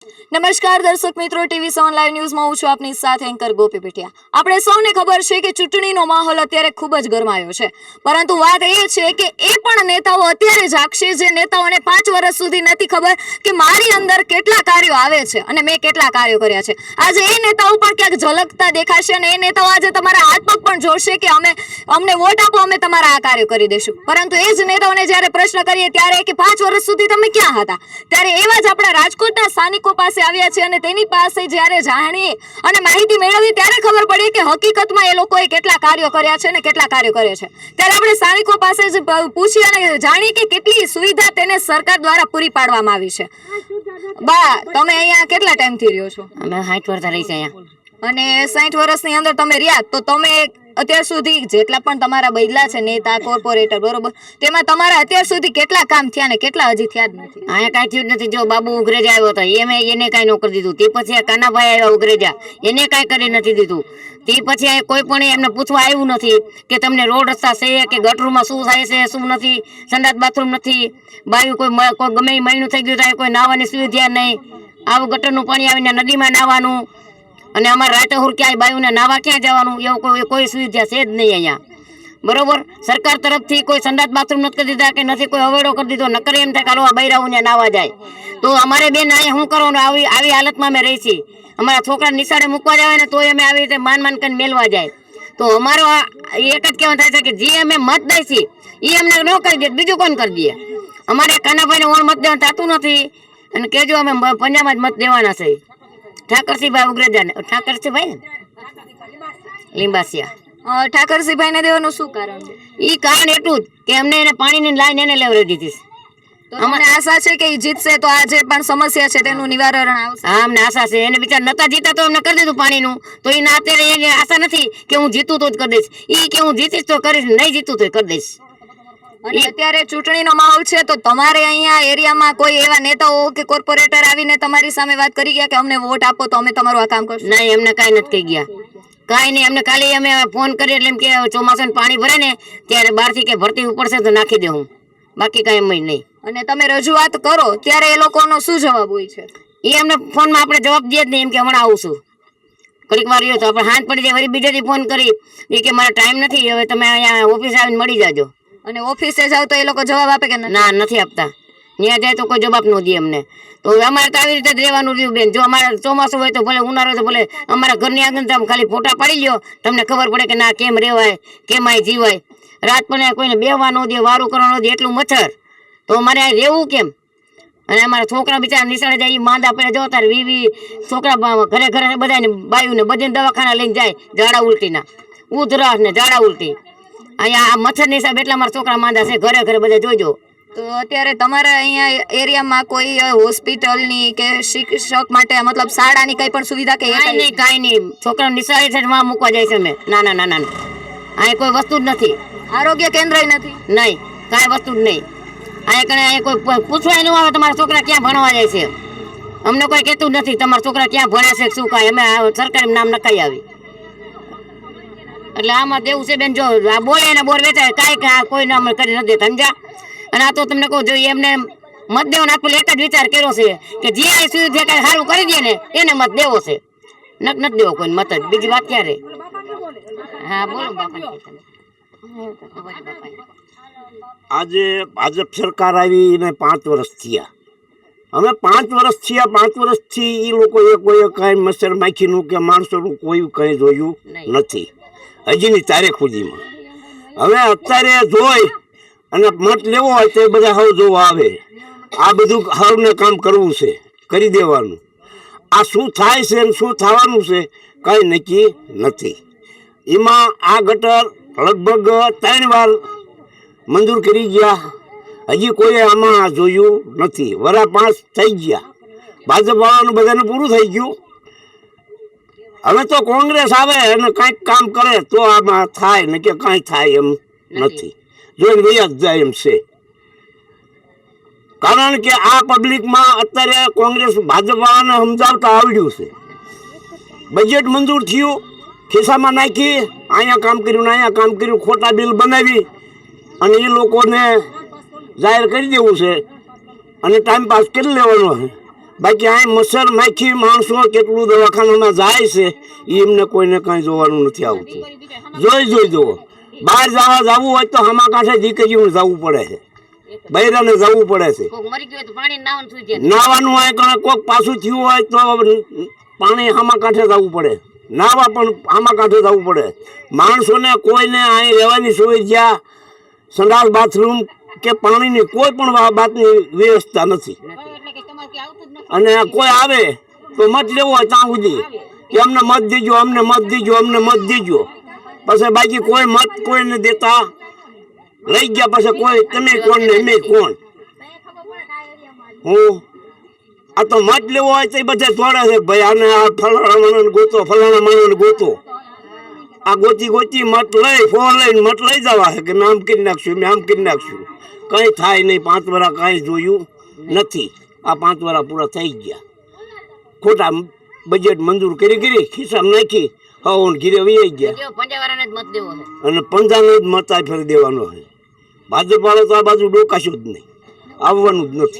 નમસ્કાર દર્શક મિત્રો, ટીવી 7 લાઈવ ન્યૂઝમાં હું છું આપની સાથે એન્કર ગોપી પીટિયા। આપણે સૌને ખબર છે કે ચૂંટણીનો માહોલ અત્યારે ખૂબ જ ગરમાયો છે, પરંતુ વાત એ છે કે એ પણ નેતાઓ અત્યારે જાગશે જે નેતાઓને 5 વર્ષ સુધી નથી ખબર કે મારી અંદર કેટલા કાર્યો આવે છે અને મેં કેટલા કાર્યો કર્યા છે। આજે એ નેતાઓ પણ ક્યાંક ઝલકતા દેખાશે અને એ નેતાઓ આજે તમારા હાથ પગ પણ જોડશે કે અમને વોટ આપો, અમે તમારા આ કાર્યો કરી દઈશું। પરંતુ એ જ નેતાઓને જ્યારે પ્રશ્ન કરીએ ત્યારે કે 5 વર્ષ સુધી તમે ક્યાં હતા, ત્યારે એવા જ આપણા રાજકોટના સ્થાનિકો પાસે આવ્યા છે અને તેની પાસે જ્યારે જાણીએ અને માહિતી મેળવી ત્યારે ખબર પડી કે હકીકતમાં એ લોકોએ કેટલા કાર્યો કર્યા છે અને કેટલા કાર્યો કરે છે। ત્યારે આપણે સ્થાનિકો પાસે જ પૂછી અને જાણી કે કેટલી સુવિધા તેને સરકાર દ્વારા પૂરી પાડવામાં આવી છે। બા, તમે અહીંયા કેટલા ટાઈમથી રહ્યો છો? અમે 60 વર્ષ રહી છે અહીંયા। અને 60 વર્ષની અંદર તમે રહ્યા તો તમે અત્યાર સુધી જેટલા પણ તમારા બદલા છે નેતા કોર્પોરેટર બરોબર, તેમાં તમારા અત્યાર સુધી કેટલા કામ થયા ને કેટલા હજી થયા જ નથી? અહીંયા કાંઈ થયું જ નથી। જો બાબુ ઉગરેજા આવ્યો હતો એને કાંઈ ન કરી દીધું, તે પછી આ કાનાભાઈ આવ્યા ઉગરેજા એને કાંઈ કરી નથી દીધું, તે પછી કોઈ પણ એમને પૂછવા આવ્યું નથી કે તમને રોડ રસ્તા છે કે ગટરમાં શું થાય છે શું નથી, સંડાસ બાથરૂમ નથી, બાયું કોઈ ગમે એ મહિનું થઈ ગયું કોઈ નાહવાની સુવિધા નહીં, આવું ગટરનું પાણી આવીને નદીમાં નાહવાનું અને અમારે રાટેહુર ક્યાંય બાયુને નાવા ક્યાં જવાનું એવું કોઈ સુવિધા છે જ નહીં અહીંયા બરોબર। સરકાર તરફથી કોઈ સંડાસ બાથરૂમ નથી કરી દીધા કે નથી કોઈ અવેડો કરી દીધો, નકર એમ થાય કાલો બૈરાઓ ને નાવા જાય તો અમારે બેન અહીંયા શું કરવાનું? આવી હાલતમાં અમે રહી છીએ। અમારા છોકરા નિશાળે મૂકવા જાય ને તોય અમે આવી રીતે માન કરીને મેળવા જાય। તો અમારો એક જ કહેવાનું થાય છે કે જે અમે મત દઈ છીએ એ અમને ન કરી દે, બીજું કોણ કરી દે? અમારે કાનાભાઈને ઓણ મત દેવાનું થતું નથી અને કહેજો અમે પંજાબમાં જ મત દેવાના છે ઠાકરસિંહભાઈ ઉગરેજાને, ઠાકરસિંહભાઈ લીંબાસિયા ઠાકરસિંહભાઈ ને દેવાનું શું કારણ છે? ઈ કારણ એટલું જ કે અમને એને પાણીની લાઈન એને લેવડાવી દીધી છે। તો અમને આશા છે કે ઈ જીતશે તો આ જે પણ સમસ્યા છે તેનું નિવારણ આવશે। હા, અમને આશા છે। એને બિચાર નતા જીતા તો અમને કરી દીધું પાણીનું, તો એના અત્યારે એની આશા નથી કે હું જીતું તો જ કરી દઈશ, ઈ કે હું જીતીશ તો કરીશ, નહીં જીતું તો કરી દઈશ। અને અત્યારે ચૂંટણીનો માહોલ છે તો તમારે અહીંયા એરિયામાં કોઈ એવા નેતાઓ કે કોર્પોરેટર આવીને તમારી સામે વાત કરી ગયા કે અમને વોટ આપો તો અમે તમારું આ કામ કરશું? નહીં, અમને કાંઈ નથી કહી ગયા, કાંઈ નહીં। અમને ખાલી અમે ફોન કરીએ એટલે એમ કે ચોમાસાનું પાણી ભરે ને ત્યારે બહારથી કે ભરતી ઉપડશે તો નાખી દે, હું બાકી કાંઈ એમ નહીં। અને તમે રજૂઆત કરો ત્યારે એ લોકોનો શું જવાબ હોય છે? એ અમને ફોનમાં આપણે જવાબ દે જ નહીં, એમ કે હમણાં આવું છું, ઘડીક વાર રહ્યો તો આપણે હાથ પડી જાય વળી બીજેથી ફોન કરી એ કે મારા ટાઈમ નથી, હવે તમે અહીંયા ઓફિસ આવીને મળી જાજો। અને ઓફિસે જાવ તો એ લોકો જવાબ આપે કે ના, નથી આપતા। ત્યાં જાય તો કોઈ જવાબ ન દે અમને, તો અમારે તો આવી રીતે જ રહેવાનું રહ્યું બેન। જો અમારે ચોમાસું હોય તો ભલે, ઉનાળો તો ભલે, અમારા ઘરની આગળ તમે ખાલી ફોટા પાડી લ્યો, તમને ખબર પડે કે ના કેમ રહેવાય, કેમ આ જીવાય। રાત પણ કોઈને બેહવા ન દે, વારું કરવા ન દે, એટલું મચ્છર, તો અમારે આ રહેવું કેમ? અને અમારા છોકરા બિચારા નિશાળે જાય એ માંદા પડે, જો તારે વીવી છોકરા ઘરે બધાને બાયુને બધાને દવાખાના લઈને જાય ઝાડા ઉલટીના, ઉધરસ ને ઝાડા ઉલટી। અહીંયા આ મચ્છરની હિસાબે એટલા મારા છોકરા માંદા છે, ઘરે બધા જોઈજો। તો અત્યારે તમારા અહીંયા એરિયામાં કોઈ હોસ્પિટલની કે શિક્ષક માટે મતલબ શાળાની કઈ પણ સુવિધા કે કાંઈ નહીં। છોકરા નિશાળે છે માં મૂકવા જાય છે અમે, નાના અહીંયા કોઈ વસ્તુ જ નથી, આરોગ્ય કેન્દ્ર નથી, નહીં કાંઈ વસ્તુ જ નહીં। અહીંયા કોઈ પૂછવાય ન આવે તમારા છોકરા ક્યાં ભણવા જાય છે, અમને કોઈ કહેતું નથી તમારા છોકરા ક્યાં ભણે છે શું કાંઈ, અમે સરકારી નામ નખાઈ આવી। એટલે આમાં દેવું છે બેન, જો આ બોલે ને બોર વેચાય કાંઈ કોઈ નામ કરી નથી દેતા, સમજ્યા? અને આ તો તમને કહું જોઈએ એમને મત દેવાનો આપણે એક જ વિચાર કર્યો છે કે જે આ સુવિધા કાંઈ સારું કરી દે ને એને મત દેવો છે, નથી દેવો કોઈ મત જ, બીજી વાત ક્યારે? હા બોલો બાપા। આજે ભાજપ સરકાર આવી ને 5 વર્ષ થયા, અમે 5 વર્ષ થયા, 5 વર્ષથી એ લોકોએ કોઈ કાંઈ મચ્છર માખીનું કે માણસોનું કોઈ કંઈ જોયું નથી હજીની તારીખ સુધીમાં। હવે અત્યારે જોઈ અને મત લેવો હોય તો બધા હવ જોવા આવે, આ બધું હવને કામ કરવું છે, કરી દેવાનું। આ શું થાય છે ને શું થવાનું છે કાંઈ નક્કી નથી। એમાં આ ગટર લગભગ 3 વાર મંજૂર કરી ગયા, હજી કોઈ આમાં જોયું નથી। વરા 5 થઈ ગયા, ભાજપ વાળાનું બધાને પૂરું થઈ ગયું। હવે તો કોંગ્રેસ આવે અને કાંઈક કામ કરે તો આમાં થાય ને કે કાંઈ થાય એમ નથી, જોઈને વૈયા જ જાય એમ છે। કારણ કે આ પબ્લિકમાં અત્યારે કોંગ્રેસ ભાજપ વાળાને સમજાવતા આવડ્યું છે। બજેટ મંજૂર થયું, ખિસ્સામાં નાખી, અહીંયા કામ કર્યું ને અહીંયા કામ કર્યું, ખોટા બિલ બનાવી અને એ લોકોને જાહેર કરી દેવું છે અને ટાઈમ પાસ કરી લેવાનો છે। બાકી આ મચ્છર માખી માણસો કેટલું દવાખાનામાં જાય છે એ એમને કોઈને કાંઈ જોવાનું નથી આવતું. જોઈ જુઓ, બહાર જવું હોય તો હામા કાંઠે દીકરીઓને જવું પડે છે, બૈરાને જવું પડે છે. કોક મરી ગયું હોય તો પાણી નાવાનું શું છે? નાવાનું હોય કે કોઈક પાછું થયું હોય તો પાણી હામા કાંઠે જવું પડે, નાવા પણ હામા કાંઠે જવું પડે. માણસોને કોઈને અહીં રહેવાની સુવિધા, સંડાસ, બાથરૂમ કે પાણીની કોઈ પણ વાતની વ્યવસ્થા નથી. અને કોઈ આવે તો મત લેવો હોય ત્યાં સુધી કે અમને મત દીજો, અમને મત દીજો, અમને મત દીજો. પછી બાકી કોઈ મત કોઈને દેતા લઈ ગયા. પછી કોઈ તમે કોણ ને અમે કોણ. હું આ તો મત લેવો હોય તો એ બધા તોડે છે ભાઈ, આને આ ફલાણા માણસને ગોતો, ફલાણા માણસને ગોતો. આ ગોતી મત લઈ, ફોન લઈને મત લઈ જવા છે કે મેં આમ કરી નાખશું, મેં આમ કરી નાખશું. કંઈ થાય નહીં. 5 વર્ષ કાંઈ જોયું નથી. આ 5 વર્ષ પૂરા થઈ ગયા. ખોટા બજેટ મંજૂર કરી ખિસ્સામાં નાખી હવે ઘીરે વહી ગયા. જો પંજાવાળાને જ મત દેવો છે. અને પંજાને જ મત આ ફેર દેવાનો છે. ભાજપ વાળો તો આ બાજુ ડોકાશું જ નહીં, આવવાનું જ નથી.